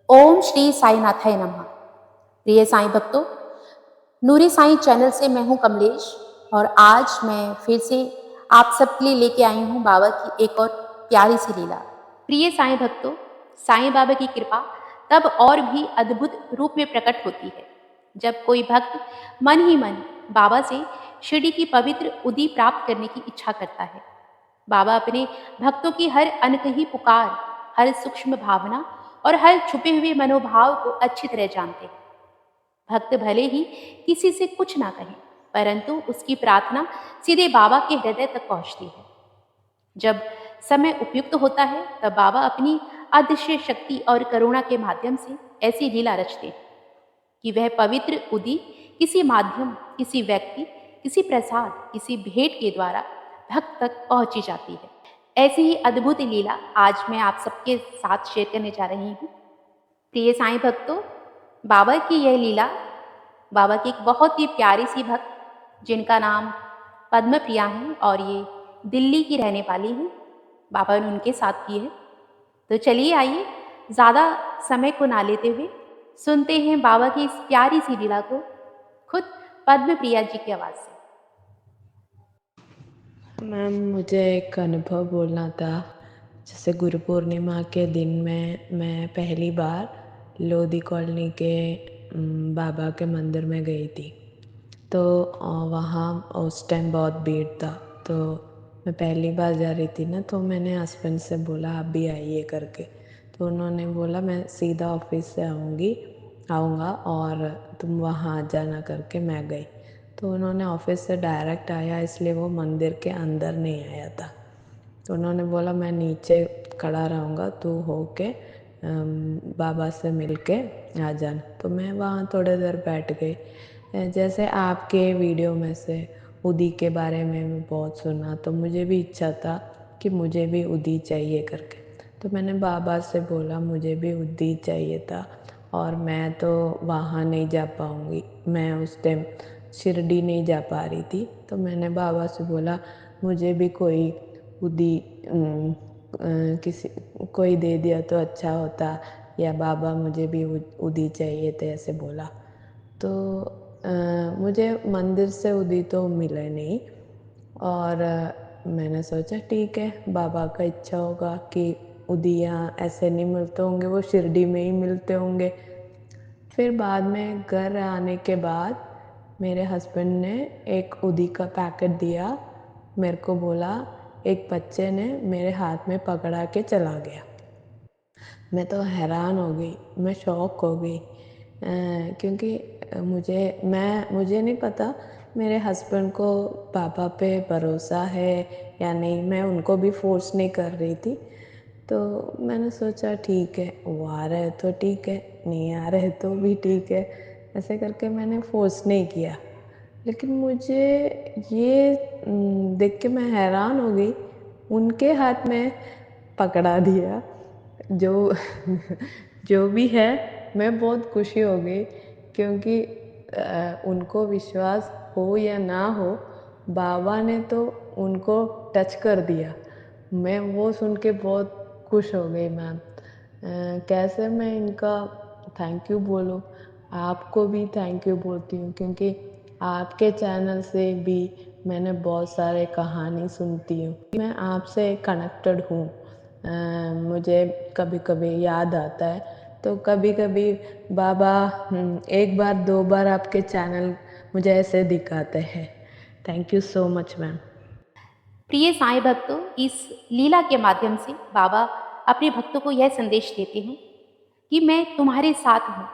ओम श्री साईनाथाय नमः। प्रिय साईं भक्तों, नूरी साईं चैनल से मैं हूं कमलेश और आज मैं फिर से आप सबके लिए लेके आई हूं बाबा की एक और प्यारी सी लीला। प्रिय साईं भक्तों, साईं बाबा की कृपा तब और भी अद्भुत रूप में प्रकट होती है जब कोई भक्त मन ही मन बाबा से शिरडी की पवित्र उदी प्राप्त करने की इच्छा करता है। बाबा अपने भक्तों की हर अनकही पुकार, हर सूक्ष्म भावना और हर छुपे हुए मनोभाव को अच्छी तरह जानते हैं। भक्त भले ही किसी से कुछ ना कहे, परंतु उसकी प्रार्थना सीधे बाबा के हृदय तक पहुंचती है। जब समय उपयुक्त होता है, तब बाबा अपनी अदृश्य शक्ति और करुणा के माध्यम से ऐसी लीला रचते हैं कि वह पवित्र उदी किसी माध्यम, किसी व्यक्ति, किसी प्रसाद, किसी भेंट के द्वारा भक्त तक पहुंची जाती है। ऐसी ही अद्भुत लीला आज मैं आप सबके साथ शेयर करने जा रही हूँ। प्रिय साईं भक्तों, बाबा की यह लीला, बाबा की एक बहुत ही प्यारी सी भक्त जिनका नाम पद्म प्रिया है और ये दिल्ली की रहने वाली हैं, बाबा ने उनके साथ की है। तो चलिए आइए, ज़्यादा समय को ना लेते हुए सुनते हैं बाबा की इस प्यारी सी लीला को खुद पद्म प्रिया जी की आवाज़ से। मैम, मुझे एक अनुभव बोलना था। जैसे गुरु पूर्णिमा के दिन में मैं पहली बार लोधी कॉलोनी के बाबा के मंदिर में गई थी। तो वहाँ उस टाइम बहुत भीड़ था। तो मैं पहली बार जा रही थी ना, तो मैंने हस्बैंड से बोला आप भी आइए करके। तो उन्होंने बोला मैं सीधा ऑफिस से आऊँगा और तुम वहाँ आ जाना करके। मैं गई तो उन्होंने ऑफिस से डायरेक्ट आया, इसलिए वो मंदिर के अंदर नहीं आया था। तो उन्होंने बोला मैं नीचे खड़ा रहूँगा, तू होके बाबा से मिल के आ जाना। तो मैं वहाँ थोड़ी देर बैठ गई। जैसे आपके वीडियो में से उदी के बारे में मैं बहुत सुना, तो मुझे भी इच्छा था कि मुझे भी उदी चाहिए करके। तो मैंने बाबा से बोला मुझे भी उदी चाहिए था और मैं तो वहाँ नहीं जा पाऊँगी। मैं उस टाइम शिरडी नहीं जा पा रही थी। तो मैंने बाबा से बोला मुझे भी कोई उदी किसी कोई दे दिया तो अच्छा होता, या बाबा मुझे भी उदी चाहिए थे, ऐसे बोला। तो मुझे मंदिर से उदी तो मिले नहीं और मैंने सोचा ठीक है, बाबा का इच्छा होगा कि उदी यहाँ ऐसे नहीं मिलते होंगे, वो शिरडी में ही मिलते होंगे। फिर बाद में घर आने के बाद मेरे हस्बैंड ने एक उदी का पैकेट दिया, मेरे को बोला एक बच्चे ने मेरे हाथ में पकड़ा के चला गया। मैं तो हैरान हो गई, मैं शॉक हो गई, क्योंकि मुझे नहीं पता मेरे हस्बैंड को पापा पे भरोसा है या नहीं। मैं उनको भी फोर्स नहीं कर रही थी। तो मैंने सोचा ठीक है, वो आ रहे तो ठीक है, नहीं आ रहे तो भी ठीक है, ऐसे करके मैंने फोर्स नहीं किया। लेकिन मुझे ये देख के मैं हैरान हो गई, उनके हाथ में पकड़ा दिया जो जो भी है। मैं बहुत खुशी हो गई, क्योंकि उनको विश्वास हो या ना हो, बाबा ने तो उनको टच कर दिया। मैं वो सुन के बहुत खुश हो गई मैम। कैसे मैं इनका थैंक यू बोलूँ। आपको भी थैंक यू बोलती हूँ, क्योंकि आपके चैनल से भी मैंने बहुत सारे कहानी सुनती हूँ। मैं आपसे कनेक्टेड हूँ। मुझे कभी कभी याद आता है, तो कभी कभी बाबा एक बार दो बार आपके चैनल मुझे ऐसे दिखाते हैं। Thank you so much ma'am. प्रिय साईं भक्तों, इस लीला के माध्यम से बाबा अपने भक्तों को यह संदेश देते हैं कि मैं तुम्हारे साथ हूँ,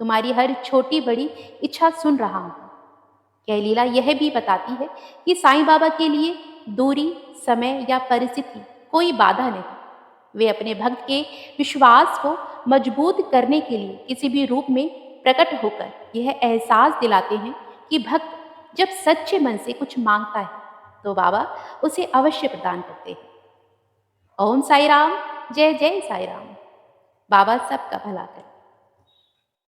तुम्हारी हर छोटी बड़ी इच्छा सुन रहा हूँ। यह लीला यह भी बताती है कि साईं बाबा के लिए दूरी, समय या परिस्थिति कोई बाधा नहीं। वे अपने भक्त के विश्वास को मजबूत करने के लिए किसी भी रूप में प्रकट होकर यह एहसास दिलाते हैं कि भक्त जब सच्चे मन से कुछ मांगता है तो बाबा उसे अवश्य प्रदान करते हैं। ओम साई राम, जय जय साई राम। बाबा सबका भला करे।